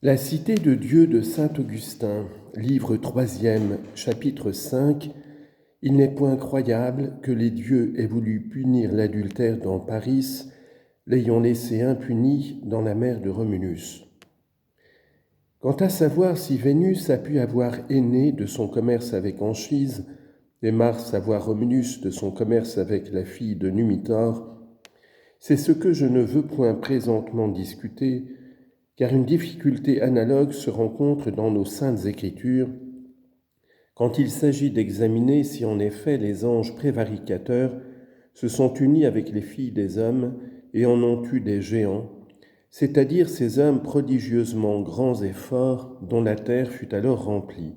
La cité de Dieu de saint Augustin, livre 3e, chapitre 5. Il n'est point croyable que les dieux aient voulu punir l'adultère dans Paris, l'ayant laissé impuni dans la mer de Romulus. Quant à savoir si Vénus a pu avoir Énée de son commerce avec Anchise, et Mars avoir Romulus de son commerce avec la fille de Numitor, c'est ce que je ne veux point présentement discuter, car une difficulté analogue se rencontre dans nos saintes Écritures, quand il s'agit d'examiner si en effet les anges prévaricateurs se sont unis avec les filles des hommes et en ont eu des géants, c'est-à-dire ces hommes prodigieusement grands et forts dont la terre fut alors remplie.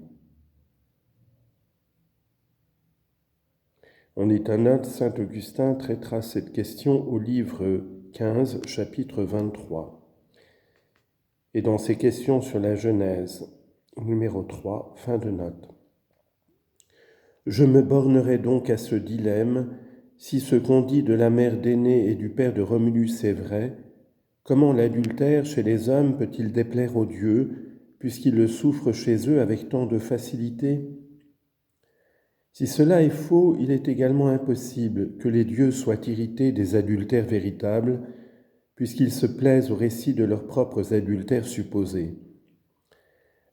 En étonnante, saint Augustin traitera cette question au livre 15, chapitre 23. Et dans ses questions sur la Genèse, numéro 3, fin de note. Je me bornerai donc à ce dilemme: si ce qu'on dit de la mère d'Énée et du père de Romulus est vrai, comment l'adultère chez les hommes peut-il déplaire aux dieux, puisqu'ils le souffrent chez eux avec tant de facilité ? Si cela est faux, il est également impossible que les dieux soient irrités des adultères véritables, puisqu'ils se plaisent au récit de leurs propres adultères supposés.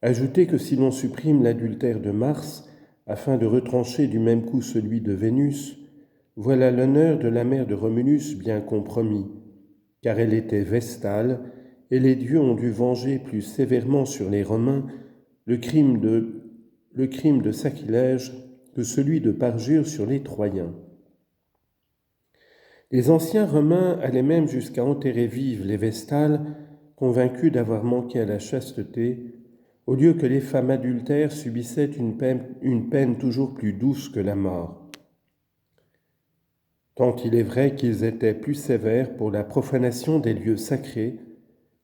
Ajoutez que si l'on supprime l'adultère de Mars, afin de retrancher du même coup celui de Vénus, voilà l'honneur de la mère de Romulus bien compromis, car elle était vestale, et les dieux ont dû venger plus sévèrement sur les Romains le crime de sacrilège que celui de parjure sur les Troyens. Les anciens Romains allaient même jusqu'à enterrer vives les Vestales, convaincus d'avoir manqué à la chasteté, au lieu que les femmes adultères subissaient une peine toujours plus douce que la mort. Tant il est vrai qu'ils étaient plus sévères pour la profanation des lieux sacrés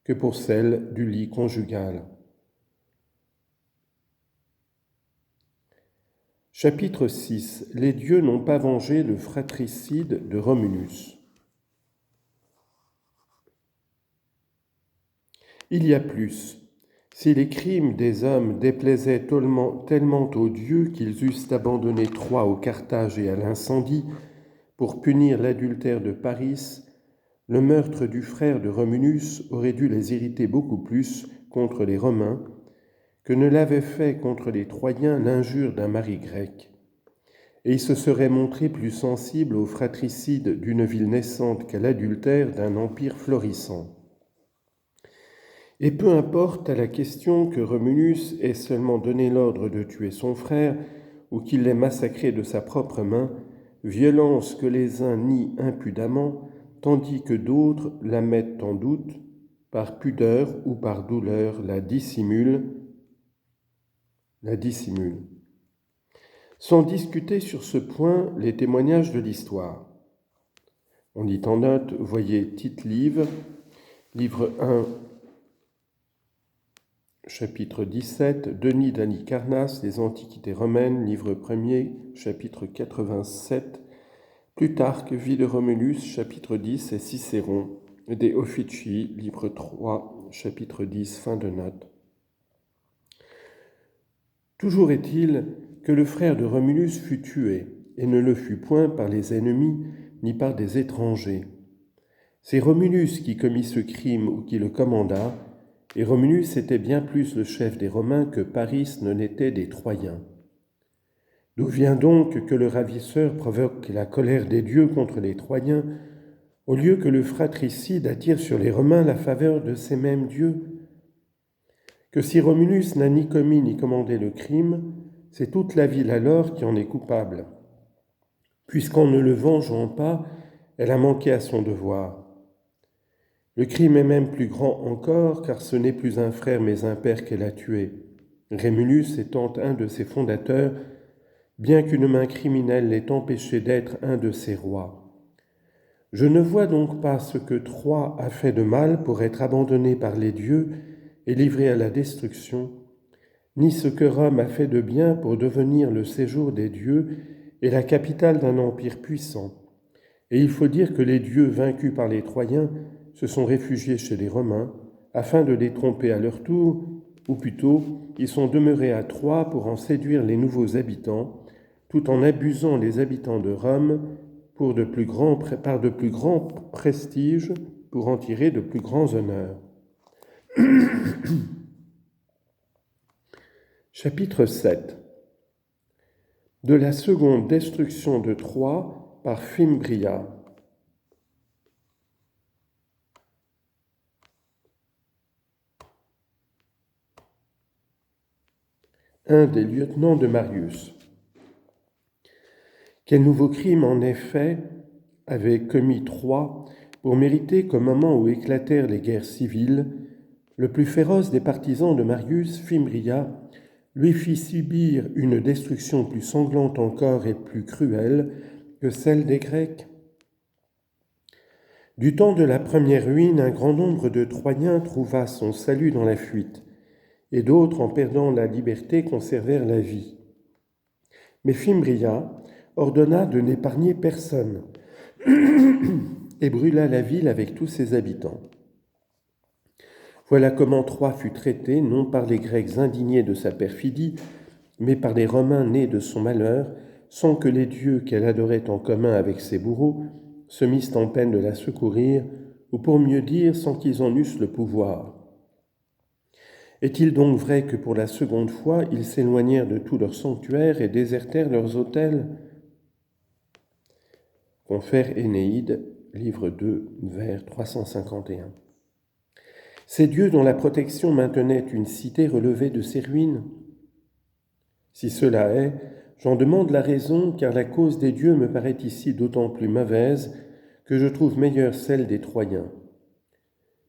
que pour celle du lit conjugal. Chapitre 6. Les dieux n'ont pas vengé le fratricide de Romulus. Il y a plus. Si les crimes des hommes déplaisaient tellement aux dieux qu'ils eussent abandonné Troie au Carthage et à l'incendie pour punir l'adultère de Paris, le meurtre du frère de Romulus aurait dû les irriter beaucoup plus contre les Romains que ne l'avait fait contre les Troyens l'injure d'un mari grec. Et ils se seraient montrés plus sensibles au fratricide d'une ville naissante qu'à l'adultère d'un empire florissant. Et peu importe à la question que Romulus ait seulement donné l'ordre de tuer son frère ou qu'il l'ait massacré de sa propre main, violence que les uns nient impudemment, tandis que d'autres la mettent en doute, par pudeur ou par douleur la dissimulent. Sans discuter sur ce point les témoignages de l'histoire. On dit en note, voyez Tite-Live, livre 1, chapitre 17, Denis d'Halicarnasse, Les Antiquités romaines, livre 1er, chapitre 87, Plutarque, Vie de Romulus, chapitre 10, et Cicéron, De Officii, livre 3, chapitre 10, fin de note. Toujours est-il que le frère de Romulus fut tué, et ne le fut point par les ennemis, ni par des étrangers. C'est Romulus qui commit ce crime ou qui le commanda, et Romulus était bien plus le chef des Romains que Paris ne l'était des Troyens. D'où vient donc que le ravisseur provoque la colère des dieux contre les Troyens, au lieu que le fratricide attire sur les Romains la faveur de ces mêmes dieux? Que si Romulus n'a ni commis ni commandé le crime, c'est toute la ville alors qui en est coupable, puisqu'en ne le vengeant pas, elle a manqué à son devoir. Le crime est même plus grand encore, car ce n'est plus un frère mais un père qu'elle a tué, Rémulus étant un de ses fondateurs, bien qu'une main criminelle l'ait empêché d'être un de ses rois. Je ne vois donc pas ce que Troie a fait de mal pour être abandonnée par les dieux et livrée à la destruction, ni ce que Rome a fait de bien pour devenir le séjour des dieux et la capitale d'un empire puissant. Et il faut dire que les dieux vaincus par les Troyens se sont réfugiés chez les Romains, afin de les tromper à leur tour, ou plutôt, ils sont demeurés à Troie pour en séduire les nouveaux habitants, tout en abusant les habitants de Rome par de plus grands prestiges, pour en tirer de plus grands honneurs. Chapitre 7. De la seconde destruction de Troie par Fimbria. Un des lieutenants de Marius. Quel nouveau crime, en effet, avait commis Troie pour mériter qu'au moment où éclatèrent les guerres civiles, le plus féroce des partisans de Marius, Fimbria, lui fit subir une destruction plus sanglante encore et plus cruelle que celle des Grecs. Du temps de la première ruine, un grand nombre de Troyens trouva son salut dans la fuite, et d'autres, en perdant la liberté, conservèrent la vie. Mais Fimbria ordonna de n'épargner personne et brûla la ville avec tous ses habitants. Voilà comment Troie fut traitée, non par les Grecs indignés de sa perfidie, mais par les Romains nés de son malheur, sans que les dieux qu'elle adorait en commun avec ses bourreaux se missent en peine de la secourir, ou pour mieux dire, sans qu'ils en eussent le pouvoir. Est-il donc vrai que pour la seconde fois, ils s'éloignèrent de tout leur sanctuaire et désertèrent leurs autels ? Confère Énéide, livre 2, vers 351. Ces dieux dont la protection maintenait une cité relevée de ses ruines ? Si cela est, j'en demande la raison, car la cause des dieux me paraît ici d'autant plus mauvaise que je trouve meilleure celle des Troyens.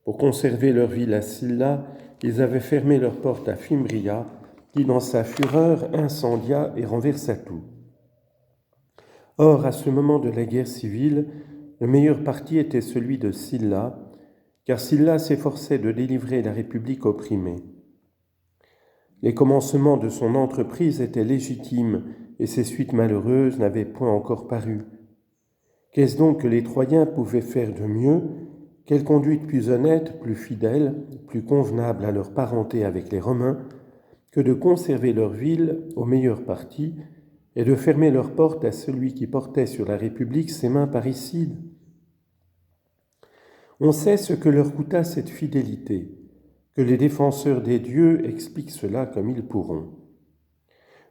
Pour conserver leur ville à Scylla, ils avaient fermé leurs portes à Fimbria, qui dans sa fureur incendia et renversa tout. Or, à ce moment de la guerre civile, le meilleur parti était celui de Scylla, car Scylla s'efforçait de délivrer la République opprimée. Les commencements de son entreprise étaient légitimes et ses suites malheureuses n'avaient point encore paru. Qu'est-ce donc que les Troyens pouvaient faire de mieux? Quelle conduite plus honnête, plus fidèle, plus convenable à leur parenté avec les Romains que de conserver leur ville au meilleur parti et de fermer leurs portes à celui qui portait sur la République ses mains parricides? On sait ce que leur coûta cette fidélité, que les défenseurs des dieux expliquent cela comme ils pourront.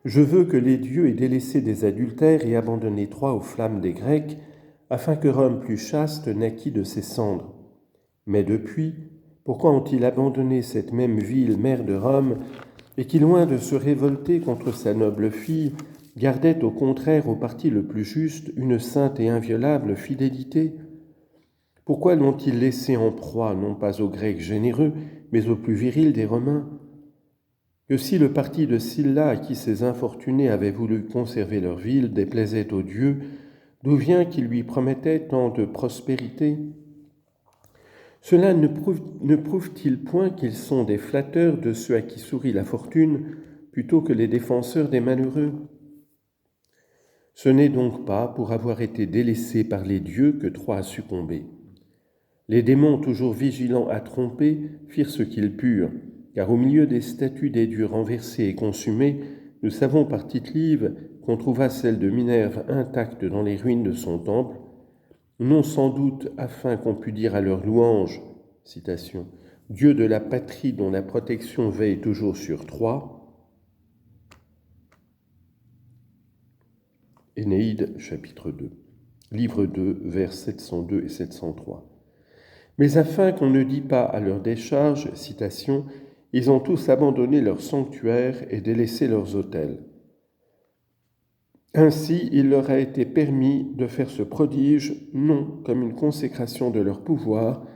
Je veux que les dieux aient délaissé des adultères et abandonné Troie aux flammes des Grecs, afin que Rome plus chaste naquît de ses cendres. Mais depuis, pourquoi ont-ils abandonné cette même ville, mère de Rome, et qui, loin de se révolter contre sa noble fille, gardait au contraire au parti le plus juste une sainte et inviolable fidélité? Pourquoi l'ont-ils laissé en proie, non pas aux Grecs généreux, mais aux plus virils des Romains? Que si le parti de Scylla, à qui ces infortunés avaient voulu conserver leur ville, déplaisait aux dieux, d'où vient qu'ils lui promettaient tant de prospérité? Cela ne prouve-t-il point qu'ils sont des flatteurs de ceux à qui sourit la fortune, plutôt que les défenseurs des malheureux? Ce n'est donc pas pour avoir été délaissés par les dieux que Troie a succombé. Les démons, toujours vigilants à tromper, firent ce qu'ils purent, car au milieu des statues des dieux renversées et consumées, nous savons par Tite-Live qu'on trouva celle de Minerve intacte dans les ruines de son temple, non sans doute afin qu'on pût dire à leur louange, citation, « Dieu de la patrie dont la protection veille toujours sur Troie ». Énéide, chapitre 2, livre 2, vers 702 et 703. Mais afin qu'on ne dise pas à leur décharge, citation, « Ils ont tous abandonné leur sanctuaire et délaissé leurs autels. » Ainsi, il leur a été permis de faire ce prodige, non comme une consécration de leur pouvoir,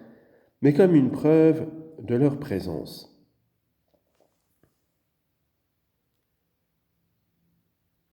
mais comme une preuve de leur présence.